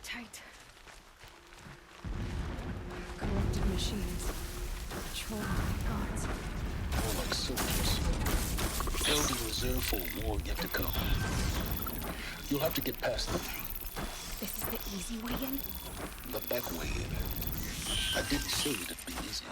tight. Corrupted machines. Controlled by gods. More like soldiers. Held in reserve for a war yet to come. You'll have to get past them. This is the easy way in? The back way in. I didn't say it'd be easy.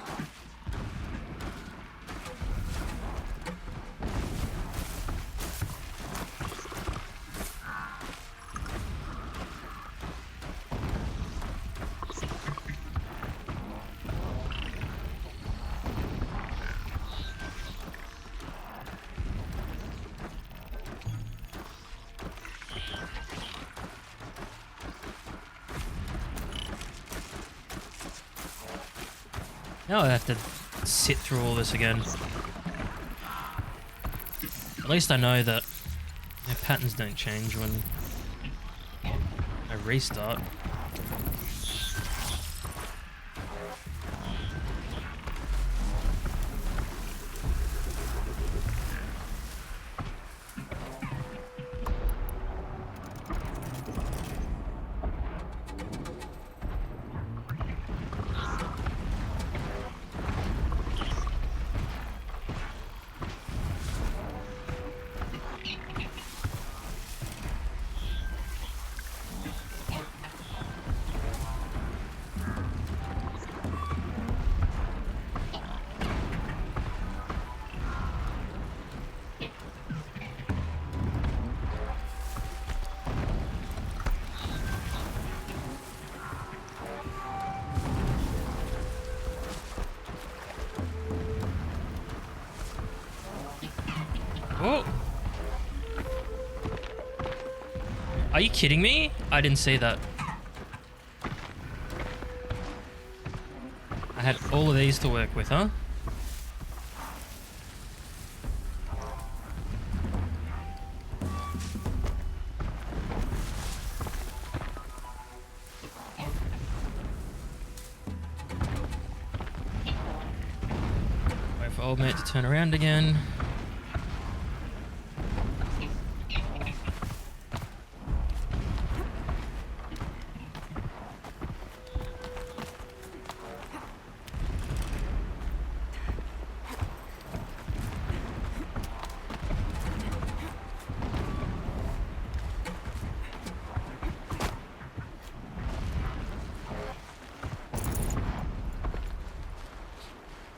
Now I have to sit through all this again. At least I know that their patterns don't change when I restart. Oh! Are you kidding me? I didn't see that. I had all of these to work with, huh? Wait for old mate to turn around again.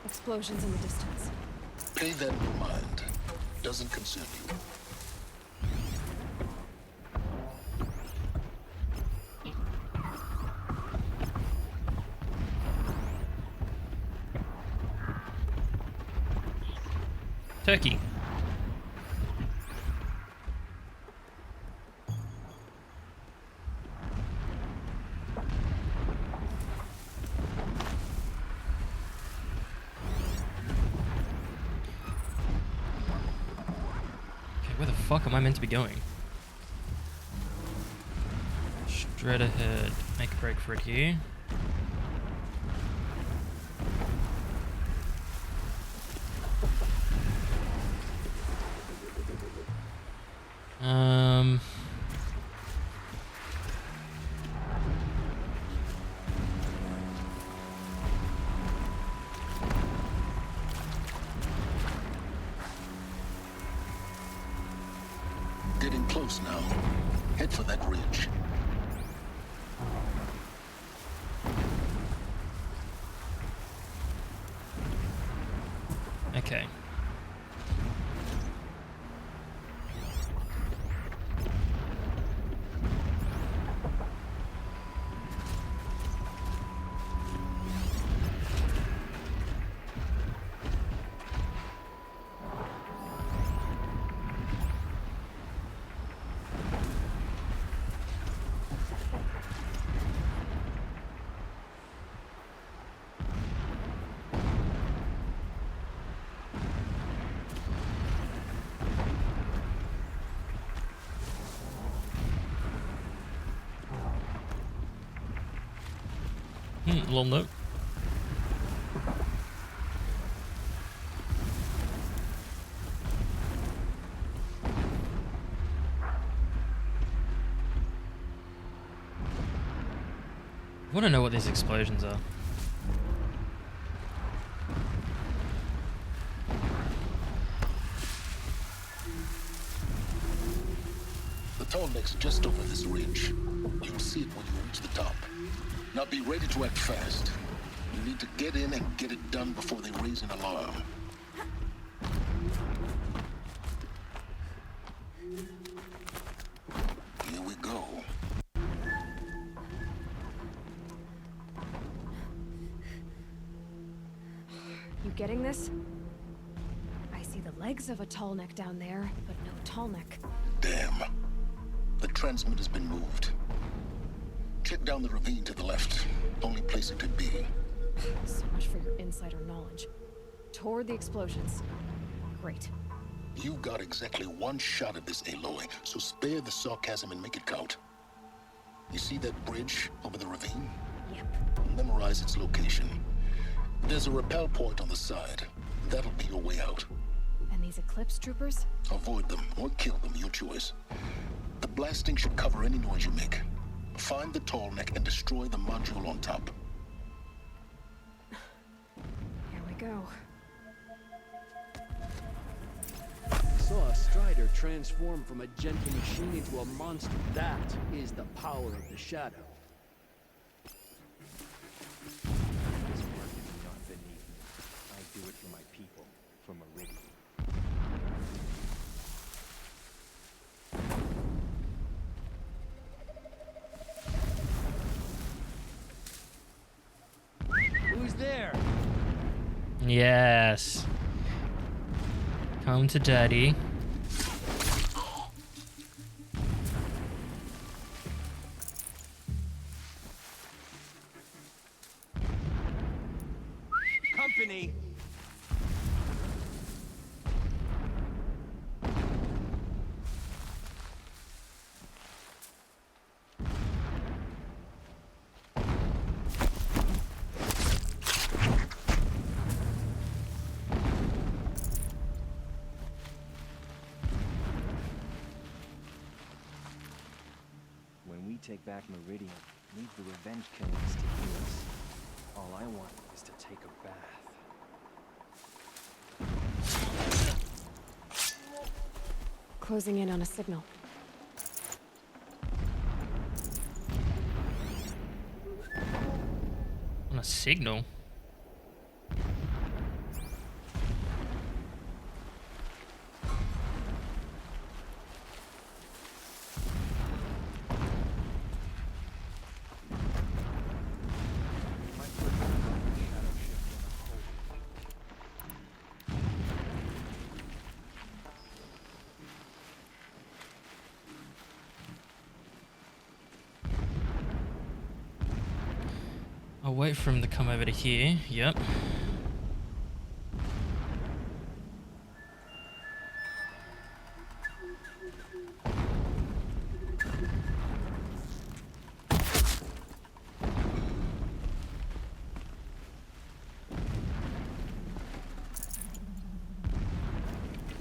Explosions in the distance. Pay that no mind. Doesn't concern you. Turkey. Where the fuck am I meant to be going? Straight ahead. Make a break for it here. Getting close now. Head for that ridge. Okay. Little note. I want to know what these explosions are. The tall neck's just over this ridge. You'll see it when you reach the top. Now be ready to act fast. You need to get in and get it done before they raise an alarm. Here we go. You getting this? I see the legs of a tall neck down there, but no tall neck. Damn. The transmitter has been moved. Check down the ravine to the left. Only place it could be. So much for your insider knowledge. Toward the explosions. Great. You got exactly one shot at this, Aloy, so spare the sarcasm and make it count. You see that bridge over the ravine? Yep. Memorize its location. There's a rappel point on the side. That'll be your way out. And these Eclipse troopers? Avoid them or kill them, your choice. The blasting should cover any noise you make. Find the tall neck and destroy the module on top. Here we go. Saw a strider transform from a gentle machine into a monster. That is the power of the shadow. This work is not beneath me. I do it for my people, for Meridian. Who's there? Yes. Come to daddy. Company! When we take back Meridian, leave the revenge killings to heal us. All I want is to take a bath. Closing in on a signal. On a signal? I'll wait for him to come over to here. Yep.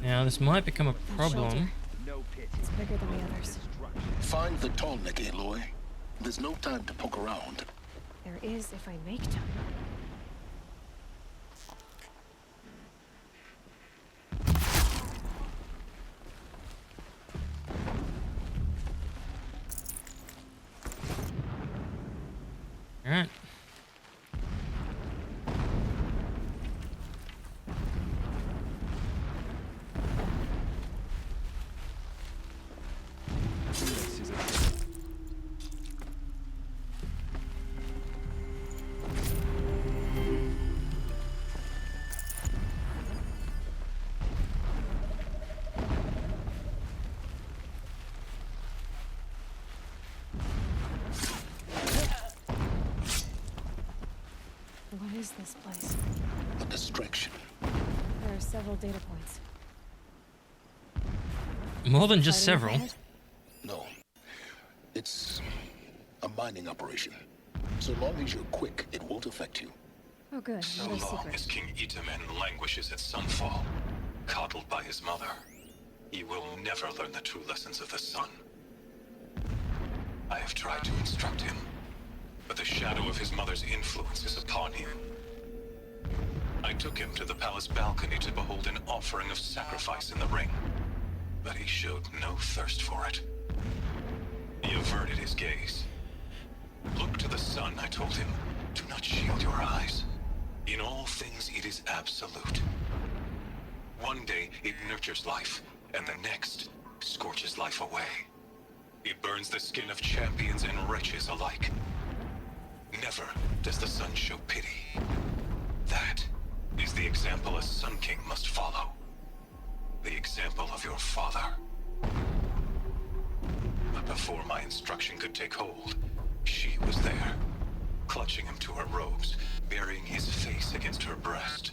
Now this might become a problem. Shelter. No pit. It's bigger than the others. Find the tall neck, Aloy. There's no time to poke around. There is if I make time. All right. This is What is this place? A distraction. There are several data points. More than just Fighting several. ahead? No. It's a mining operation. So long as you're quick, it won't affect you. Oh, good. So Another long secret. as King Itamen languishes at sunfall, coddled by his mother, he will never learn the true lessons of the sun. I have tried to instruct him, but the shadow of his mother's influence is upon him. I took him to the palace balcony to behold an offering of sacrifice in the ring, but he showed no thirst for it. He averted his gaze. Look to the sun, I told him. Do not shield your eyes. In all things it is absolute. One day it nurtures life, and the next scorches life away. It burns the skin of champions and wretches alike. Never does the sun show pity. That is the example a Sun King must follow. The example of your father. But before my instruction could take hold, she was there, clutching him to her robes, burying his face against her breast.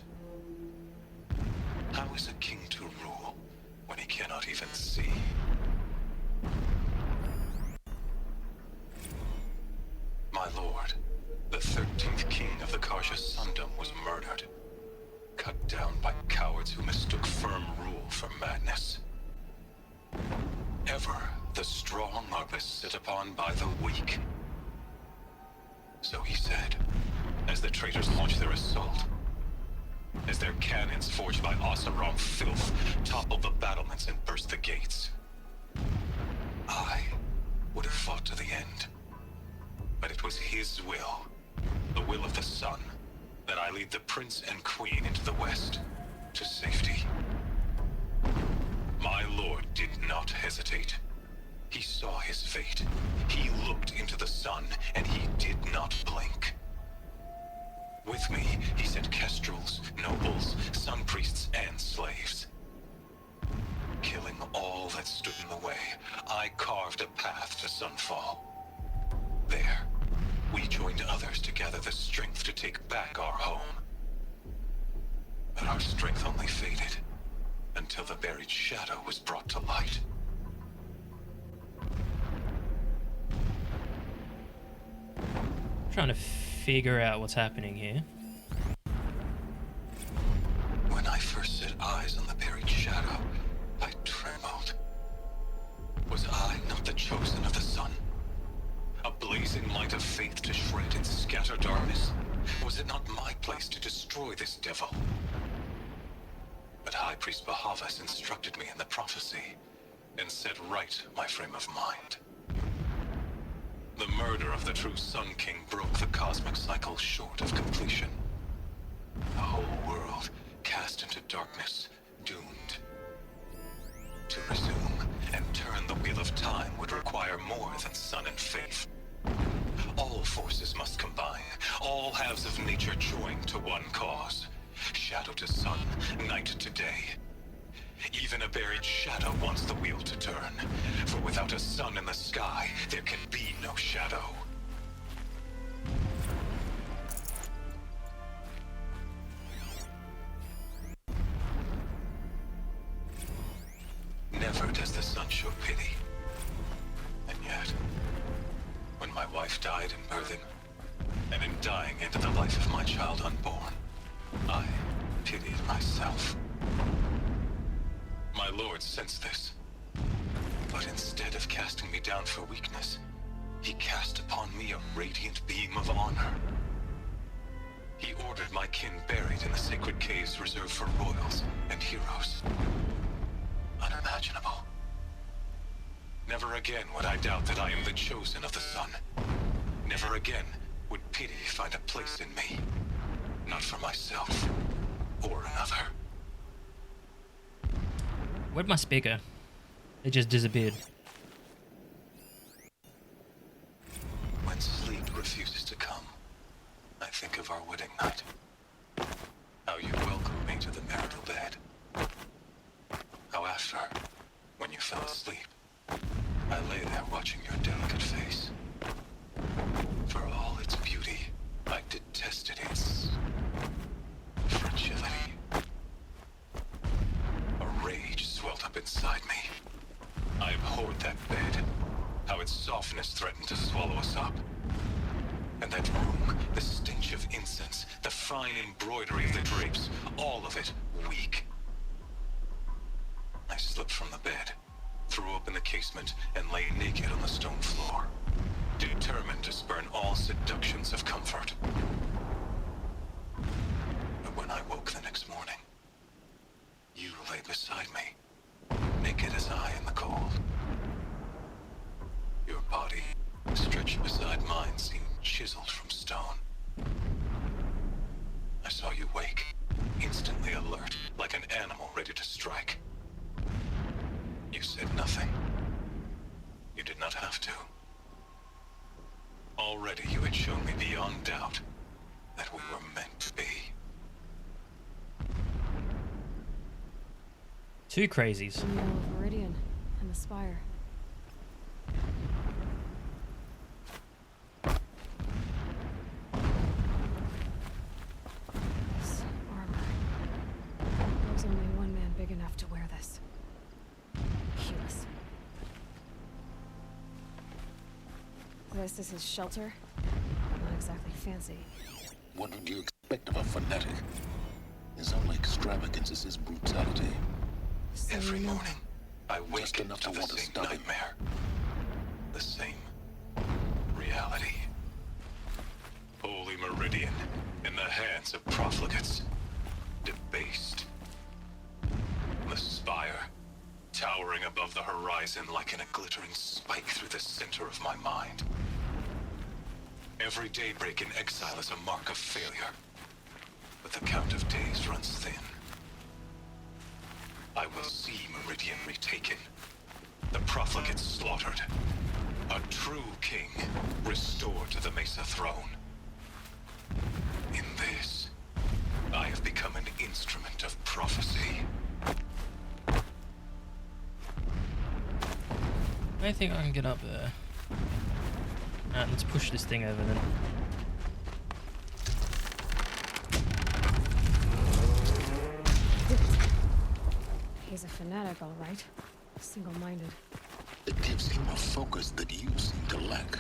How is a king to rule when he cannot even see? My lord, the 13th king of the Carja Sundom was murdered, cut down by cowards who mistook firm rule for madness. Ever the strong are beset upon by the weak. So he said, as the traitors launched their assault, as their cannons forged by Oseram filth toppled the battlements and burst the gates. I would have fought to the end, but it was his will, the will of the sun, that I lead the prince and queen into the west, to safety. My lord did not hesitate. He saw his fate. He looked into the sun, and he did not blink. With me, he sent kestrels, nobles, sun priests, and slaves. Killing all that stood in the way, I carved a path to sunfall. There, we joined others to gather the strength to take back our home. But our strength only faded until the buried shadow was brought to light. Trying to figure out what's happening here. When I first set eyes on the buried shadow, I trembled. Was I not the chosen of the sun? A blazing light of faith to shred and scatter darkness? Was it not my place to destroy this devil? But High Priest Bahavas instructed me in the prophecy, and set right my frame of mind. The murder of the true Sun King broke the cosmic cycle short of completion. The whole world cast into darkness, doomed. To resume and turn the wheel of time would require more than sun and faith. All forces must combine, all halves of nature join to one cause. Shadow to sun, night to day. Even a buried shadow wants the wheel to turn, for without a sun in the sky, there can be no shadow. Never does the sun show pity. And yet, when my wife died in birthing, and in dying into the life of my child unborn, I pitied myself. My lord sensed this, but instead of casting me down for weakness, he cast upon me a radiant beam of honor. He ordered my kin buried in the sacred caves reserved for royals and heroes. Unimaginable. Never again would I doubt that I am the chosen of the sun. Never again would pity find a place in me, not for myself or another. Where'd my speaker? It just disappeared. When sleep refuses to come, I think of our wedding night. How you welcomed me to the marital bed. How after, when you fell asleep, I lay there watching your delicate face. For all its beauty, I detested its fragility. A rage swelled up inside me. I abhorred that bed, how its softness threatened to swallow us up. And that room, the stench of incense, the fine embroidery of the drapes, all of it weak. I slipped from the bed, threw open the casement, and lay naked on the stone floor, determined to spurn all seductions of comfort. But when I woke the next morning, you lay beside me, naked as I in the cold. Your body, stretched beside mine, seemed chiseled from stone. I saw you wake, instantly alert, like an animal ready to strike. You said nothing. You did not have to. Already you had shown me beyond doubt that we were meant to be. Two crazies. The middle of Meridian and the spire. This armor. There was only one man big enough to wear this. Hueless. This is his shelter. Not exactly fancy. What would you expect of a fanatic? His only extravagance is his brutality. So Every you know. morning, I Just wake enough to to the want to same stop him. nightmare. The same reality. Holy Meridian in the hands of profligates. Debased. The spire, towering above the horizon like in a glittering spike through the center of my mind. Every daybreak in exile is a mark of failure, but the count of days runs thin. I will see Meridian retaken, the profligates slaughtered, a true king restored to the Mesa throne. In this, I have become an instrument of prophecy. I think I can get up there. Alright, let's push this thing over then. He's a fanatic, all right. Single-minded. It gives him a focus that you seem to lack.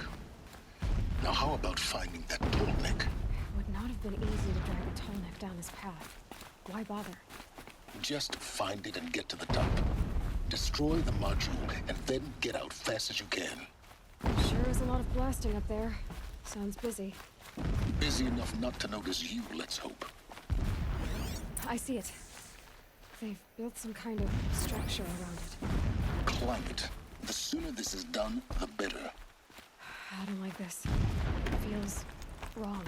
Now how about finding that bottleneck? It would not have been easy to drag the tall neck down his path. Why bother? Just find it and get to the top. Destroy the module and then get out fast as you can. Sure is a lot of blasting up there. Sounds busy. Busy enough not to notice you, let's hope. I see it. They've built some kind of structure around it. Climb it. The sooner this is done, the better. I don't like this. It feels wrong.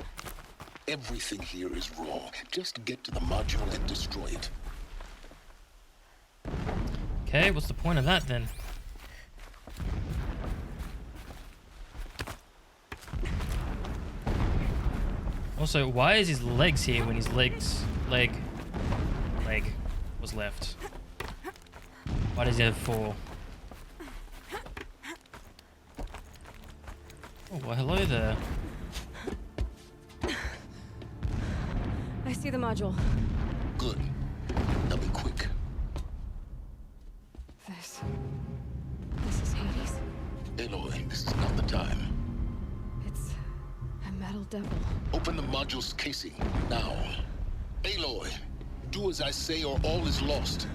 Everything here is wrong. Just get to the module and destroy it. Okay, what's the point of that then? Also, why is his legs here when his leg was left? Why does he have 4? Oh, well, hello there. I see the module. Good. Now be quick. This is Hades. Aloy, this is not the time. It's a metal devil. Open the module's casing, now. Aloy, do as I say or all is lost.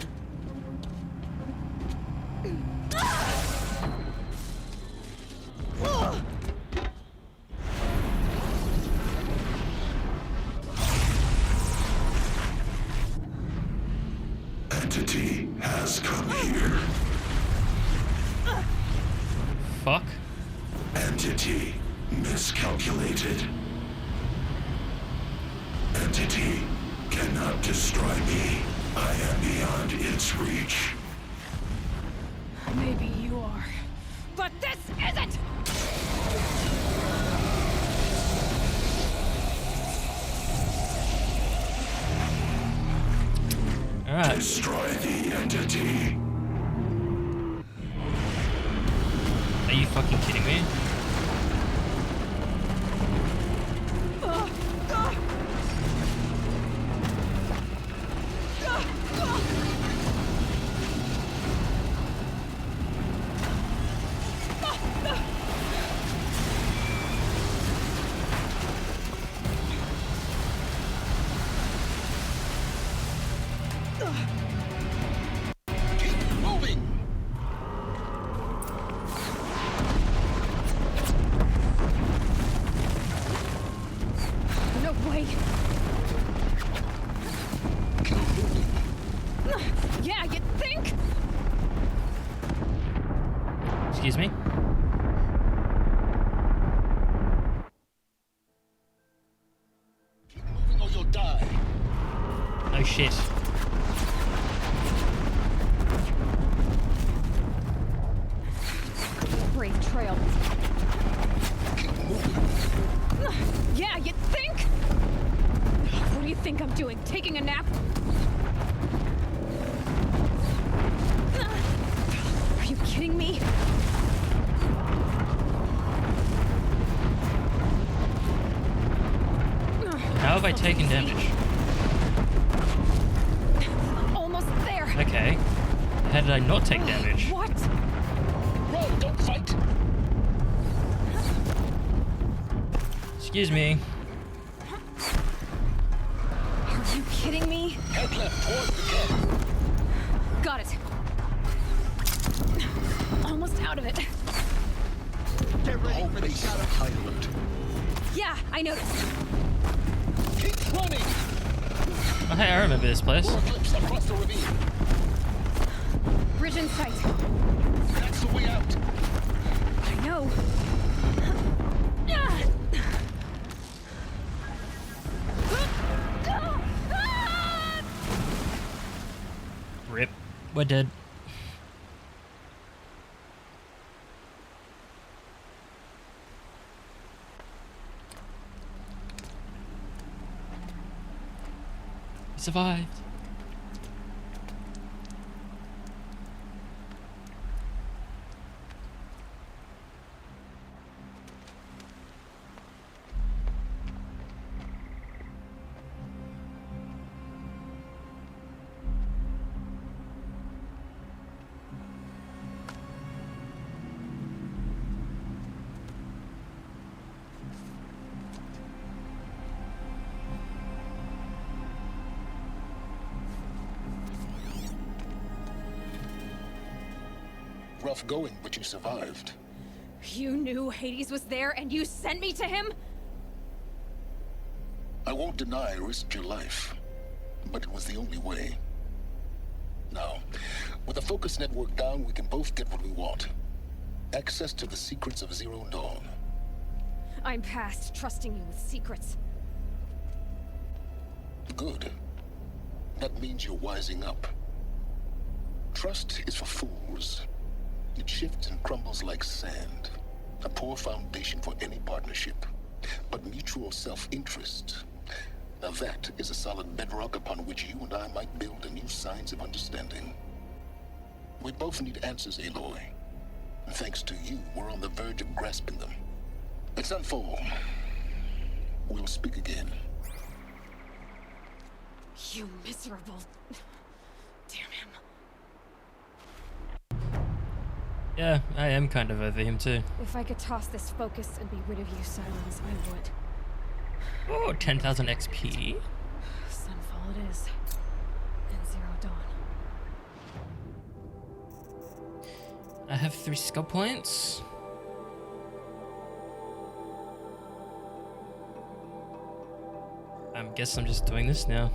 Entity has come here. Fuck. Entity miscalculated. Entity cannot destroy me. I am beyond its reach. Maybe you are. But this isn't! Alright. Destroy the entity. Are you fucking kidding me? Keep moving! Oh shit. Brave trail. Yeah, you think? What do you think I'm doing? Taking a nap? Are you kidding me? How have I taken damage? Almost there. Okay. How did I not take damage? What? Run, don't fight! Excuse me. Are you kidding me? Head left towards the camp. Got it. Almost out of it. The whole base is on high alert. Yeah, I noticed. Keep running! Oh, hey, I remember this place. More clips across the ravine. Bridge in sight. That's the way out. I know. Rip. We're dead. We survived. Rough going, but you survived. You knew Hades was there and you sent me to him? I won't deny I risked your life, but it was the only way. Now, with the focus network down, we can both get what we want. Access to the secrets of Zero Dawn. I'm past trusting you with secrets. Good. That means you're wising up. Trust is for fools. It shifts and crumbles like sand. A poor foundation for any partnership. But mutual self-interest, now that is a solid bedrock upon which you and I might build a new science of understanding. We both need answers, Aloy. And thanks to you, we're on the verge of grasping them. It's unfold. We'll speak again. You miserable... Damn him. Yeah, I am kind of over him too. If I could toss this focus and be rid of you, Sylens, I would. Oh, 10,000 XP. Sunfall it is. And Zero Dawn. I have 3 skill points. I guess I'm just doing this now.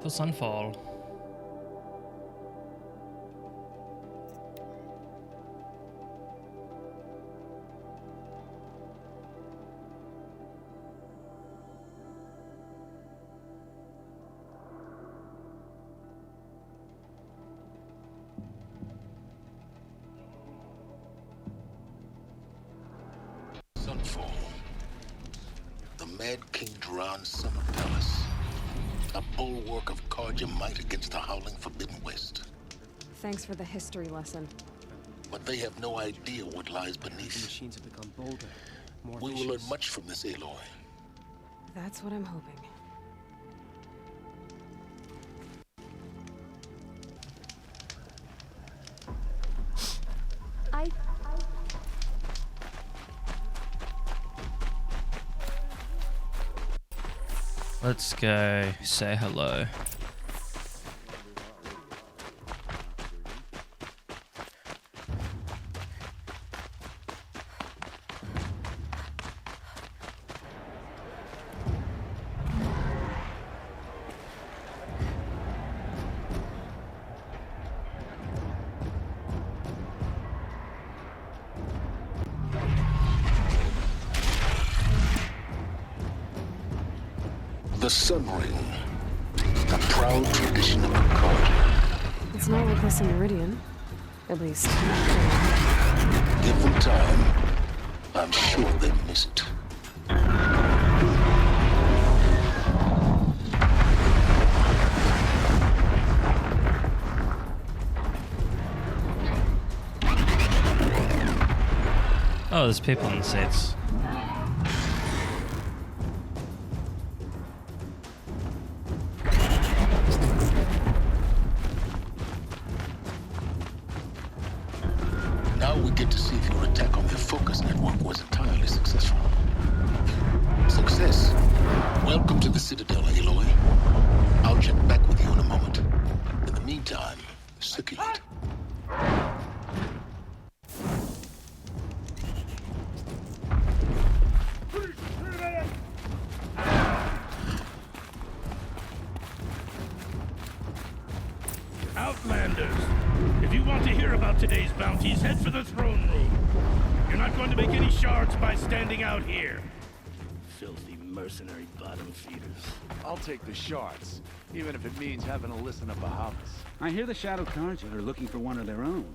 For Sunfall. Sunfall. The Mad King Duran's summer palace. A bulwark of Carja might against the howling Forbidden West. Thanks for the history lesson. But they have no idea what lies The beneath. machines have become bolder, more We will learn vicious. much from this, Aloy. That's what I'm hoping. Let's go say hello. The Sun Ring. A proud tradition of the Carja. It's not like this in Meridian. At least. Give them time. I'm sure they miss it. Oh, there's people in the seats. Now we get to see if your attack on their focus network was entirely successful. Success. Welcome to the Citadel, Aloy. I'll check back with you in a moment. In the meantime, secure it. Outlanders, if you want to hear about today's bounties, head for the throne room. You're not going to make any shards by standing out here. Filthy mercenary bottom feeders. I'll take the shards, even if it means having to listen to Bahamas. I hear the Shadow Carja are looking for one of their own.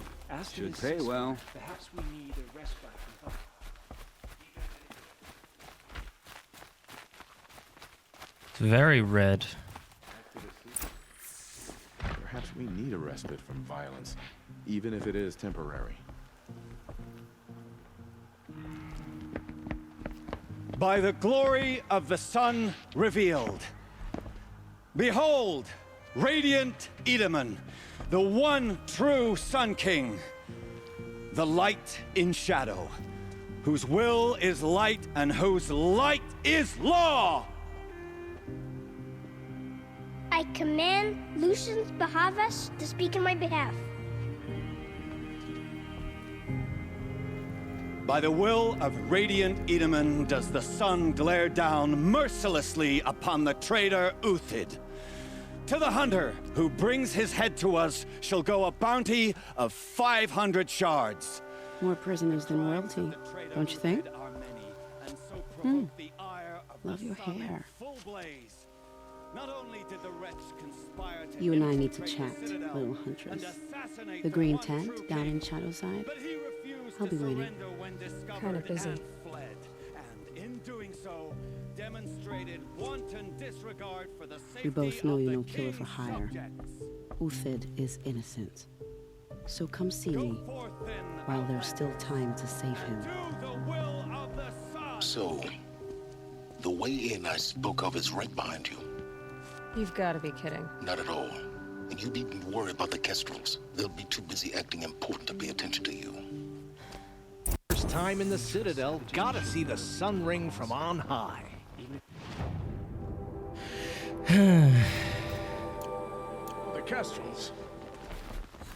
Should pay well. Perhaps we need a respite from help. It's very red. Perhaps we need a respite from violence, even if it is temporary. By the glory of the sun revealed. Behold, radiant Edaman, the one true Sun King. The light in shadow, whose will is light and whose light is law! I command Lucius Bahavas to speak in my behalf. By the will of radiant Edaman does the sun glare down mercilessly upon the traitor Uthid. To the hunter who brings his head to us shall go a bounty of 500 shards. More prisoners than royalty, don't you think? Love your hair. You and I need to chat, little huntress. The green tent down in Shadowside. I'll be waiting. Kind of busy. We both know you're no killer for hire. Uthid is innocent. So come see me while there's still time to save him. So, the way in I spoke of is right behind you. You've got to be kidding. Not at all. And you needn't worry about the Kestrels. They'll be too busy acting important to pay attention to you. First time in the Citadel, gotta see the Sun Ring from on high. The Kestrels.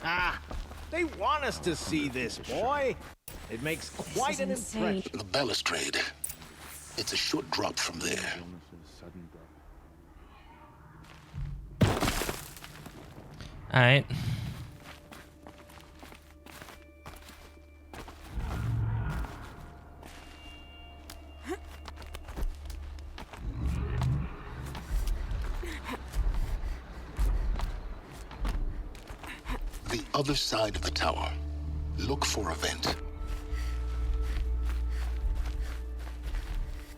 Ah, they want us to see this, boy. It makes quite an impression. The balustrade. It's a short drop from there. Alright. The other side of the tower. Look for a vent.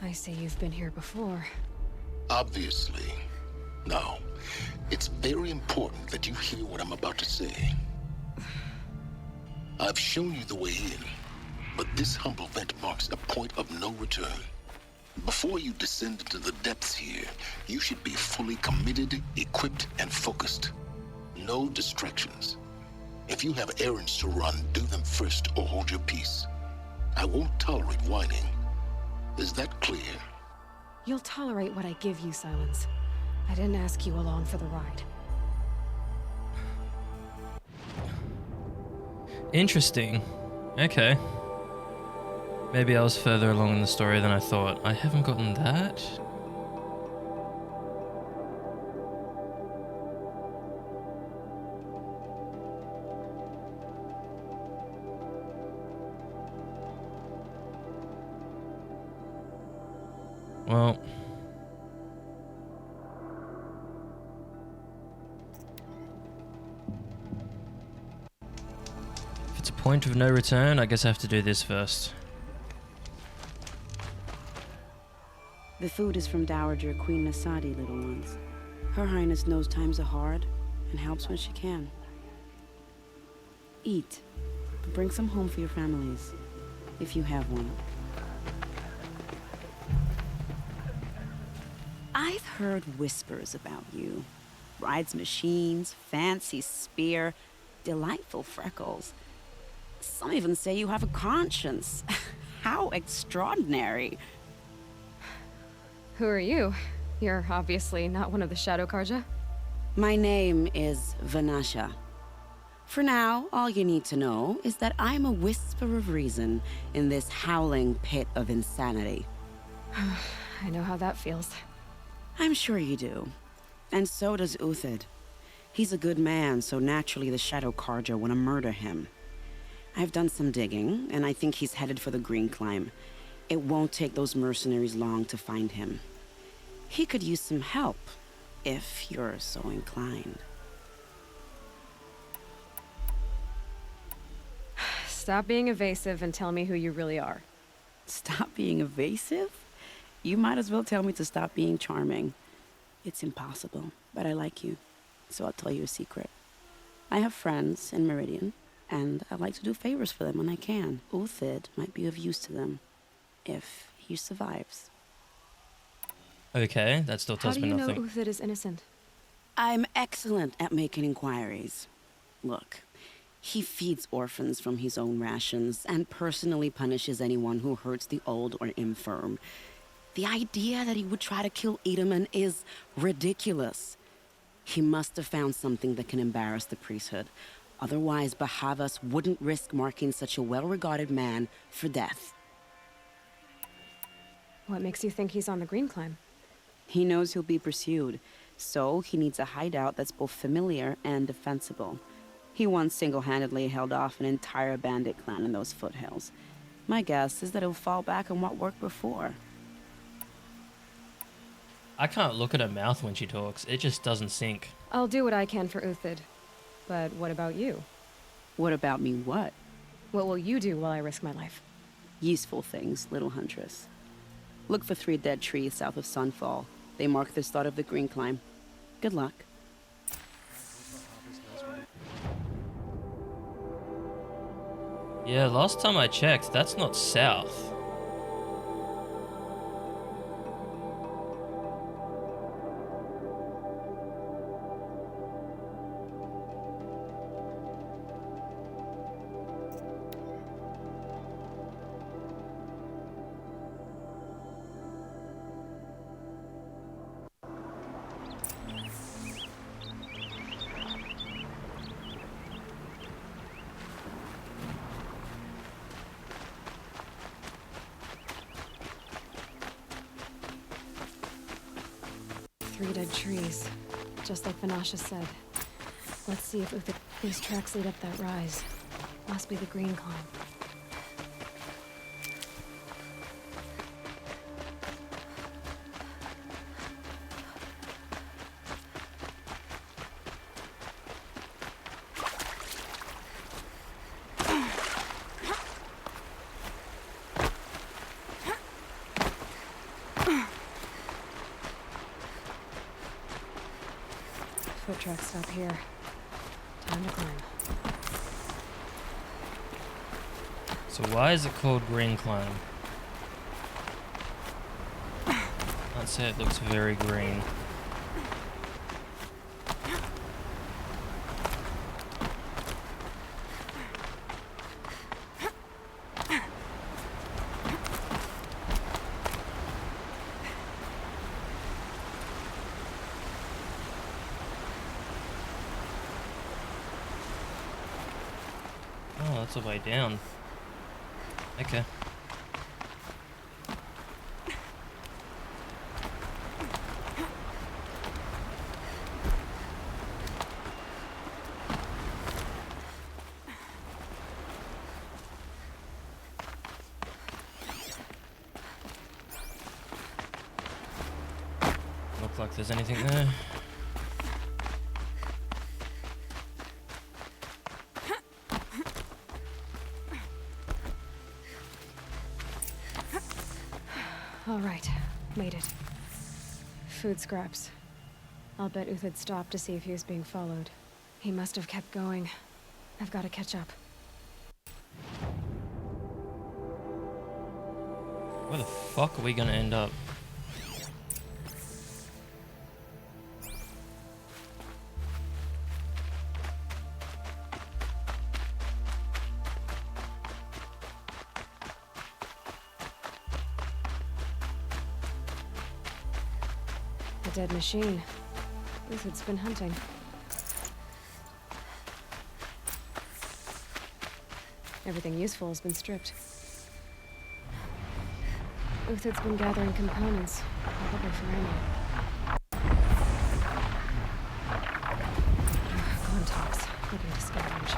I see you've been here before. Obviously. Now, it's very important that you hear what I'm about to say. I've shown you the way in, but this humble vent marks a point of no return. Before you descend into the depths here, you should be fully committed, equipped, and focused. No distractions. If you have errands to run, do them first or hold your peace. I won't tolerate whining. Is that clear? You'll tolerate what I give you, Sylens. I didn't ask you along for the ride. Interesting. Okay. Maybe I was further along in the story than I thought. I haven't gotten that? Well, it's a point of no return, I guess I have to do this first. The food is from Dowager Queen Nasadi, little ones. Her Highness knows times are hard and helps when she can. Eat, but bring some home for your families, if you have one. I've heard whispers about you. Rides machines, fancy spear, delightful freckles. Some even say you have a conscience. How extraordinary. Who are you? You're obviously not one of the Shadow Carja. My name is Vanasha. For now, all you need to know is that I'm a whisper of reason in this howling pit of insanity. I know how that feels. I'm sure you do. And so does Uthid. He's a good man, so naturally the Shadow Carja want to murder him. I've done some digging, and I think he's headed for the Green Climb. It won't take those mercenaries long to find him. He could use some help, if you're so inclined. Stop being evasive and tell me who you really are. Stop being evasive? You might as well tell me to stop being charming. It's impossible, but I like you, so I'll tell you a secret. I have friends in Meridian, and I like to do favors for them when I can. Uthid might be of use to them, if he survives. Okay, that still tells me nothing. How do you know Uthid is innocent? I'm excellent at making inquiries. Look, he feeds orphans from his own rations and personally punishes anyone who hurts the old or infirm. The idea that he would try to kill Edelman is ridiculous. He must have found something that can embarrass the priesthood. Otherwise, Bahavas wouldn't risk marking such a well-regarded man for death. What makes you think he's on the Green Climb? He knows he'll be pursued, so he needs a hideout that's both familiar and defensible. He once single-handedly held off an entire bandit clan in those foothills. My guess is that he'll fall back on what worked before. I can't look at her mouth when she talks. It just doesn't sync. I'll do what I can for Uthid. But what about you? What about me what? What will you do while I risk my life? Useful things, little huntress. Look for 3 dead trees south of Sunfall. They mark the start of the Green Climb. Good luck. Yeah, last time I checked, that's not south. Three dead trees, just like Vanasha said. Let's see if Uthid... These tracks lead up that rise. Must be the Green Climb. Foot tracks stop here. Time to climb. So why is it called Green Climb? I'd say it looks very green. Oh, that's a way down. Okay. Look like there's anything there. All right, made it. Food scraps. I'll bet Uthid stopped to see if he was being followed. He must have kept going. I've got to catch up. Where the fuck are we gonna end up? A dead machine. Uthid's been hunting. Everything useful has been stripped. Uthid's been gathering components, probably for ammo. Contacts, looking to scavenge.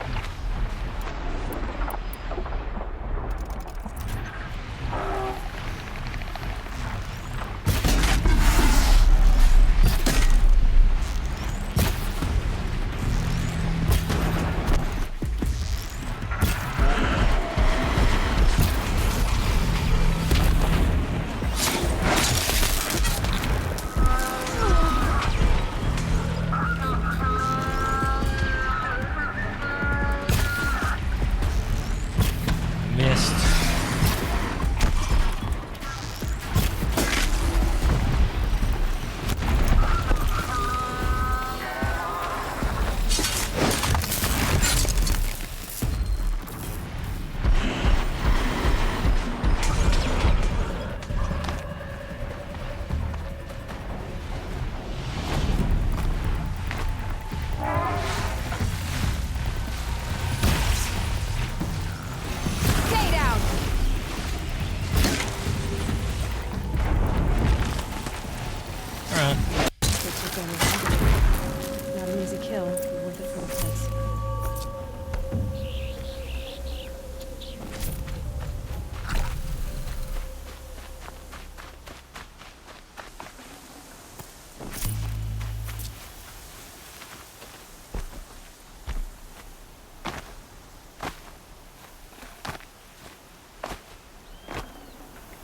Not an easy kill, but worth it for the place.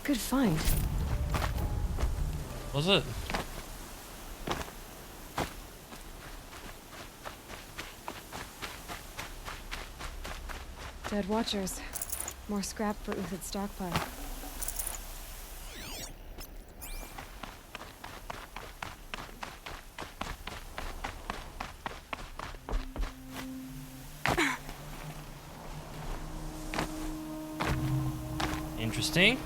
Good find. Was it? Dead watchers. More scrap for Uthid's stockpile. Interesting.